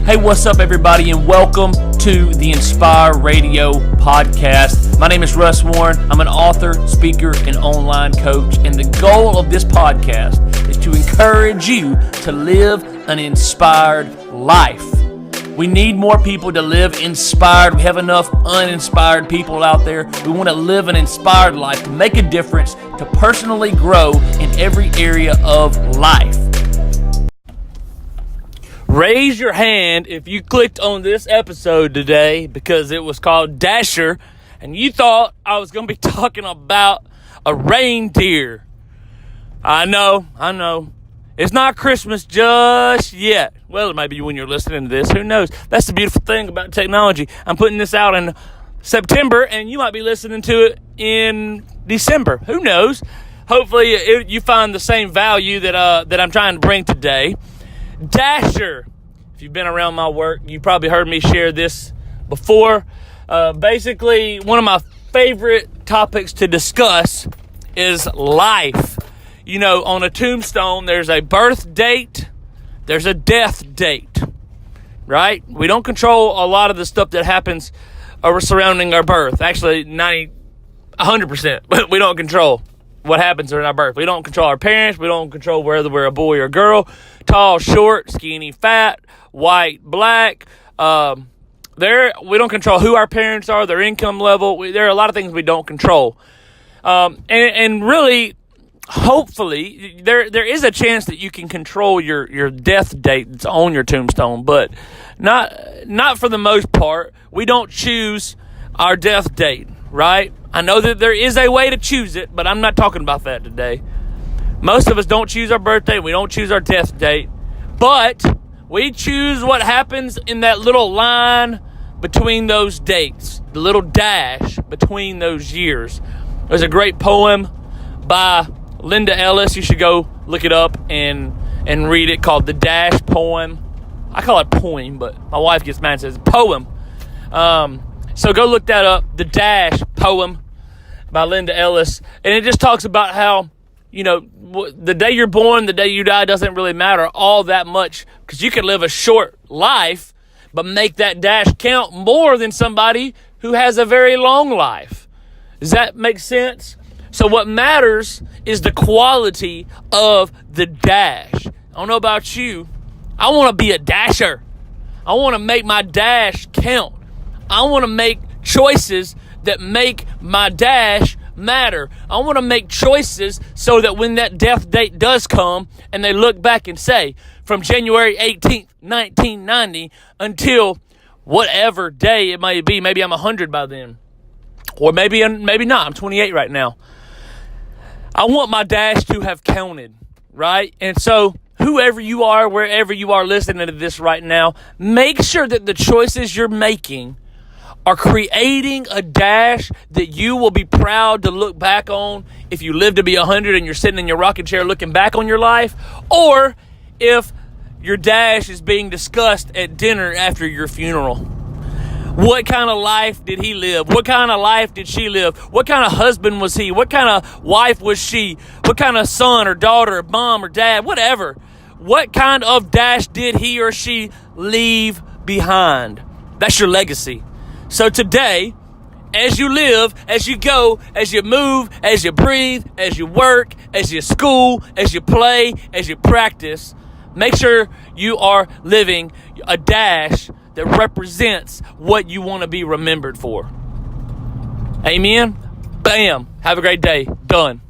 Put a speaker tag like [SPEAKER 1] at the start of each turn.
[SPEAKER 1] Hey, what's up, everybody, and welcome to the Inspire Radio podcast. My name is Russ Warren. I'm an author, speaker, and online coach, and the goal of this podcast is to encourage you to live an inspired life. We need more people to live inspired. We have enough uninspired people out there. We want to live an inspired life, to make a difference, to personally grow in every area of life. Raise your hand if you clicked on this episode today because it was called Dasher and you thought I was going to be talking about a reindeer. I know. It's not Christmas just yet. Well, it might be when you're listening to this. Who knows? That's the beautiful thing about technology. I'm putting this out in September and you might be listening to it in December. Who knows? Hopefully you find the same value that I'm trying to bring today. Dasher. If you've been around my work, you probably heard me share this before. Basically, one of my favorite topics to discuss is life. You know, on a tombstone, there's a birth date, there's a death date, right? We don't control a lot of the stuff that happens surrounding our birth. Actually, 100%. We don't control what happens during our birth. We don't control our parents. We don't control whether we're a boy or a girl, tall, short, skinny, fat, white, black. We don't control who our parents are, their income level. There are a lot of things we don't control. And really, hopefully, there is a chance that you can control your death date that's on your tombstone, but not for the most part. We don't choose our death date, right? I know that there is a way to choose it, but I'm not talking about that today. Most of us don't choose our birthday. We don't choose our death date. But we choose what happens in that little line between those dates, the little dash between those years. There's a great poem by Linda Ellis. You should go look it up and read it, called The Dash Poem. I call it poem, but my wife gets mad and says poem. So go look that up, The Dash Poem by Linda Ellis. And it just talks about how, you know, the day you're born, the day you die doesn't really matter all that much, because you can live a short life, but make that dash count more than somebody who has a very long life. Does that make sense? So what matters is the quality of the dash. I don't know about you. I want to be a dasher. I want to make my dash count. I want to make choices that make my dash matter. I want to make choices so that when that death date does come and they look back and say, from January 18th, 1990 until whatever day it may be, maybe I'm 100 by then, or maybe not, I'm 28 right now. I want my dash to have counted, right? And so whoever you are, wherever you are listening to this right now, make sure that the choices you're making are creating a dash that you will be proud to look back on if you live to be 100 and you're sitting in your rocking chair looking back on your life, or if your dash is being discussed at dinner after your funeral. What kind of life did he live? What kind of life did she live? What kind of husband was he? What kind of wife was she? What kind of son or daughter or mom or dad, whatever? What kind of dash did he or she leave behind? That's your legacy. So today, as you live, as you go, as you move, as you breathe, as you work, as you school, as you play, as you practice, make sure you are living a dash that represents what you want to be remembered for. Amen? Bam. Have a great day. Done.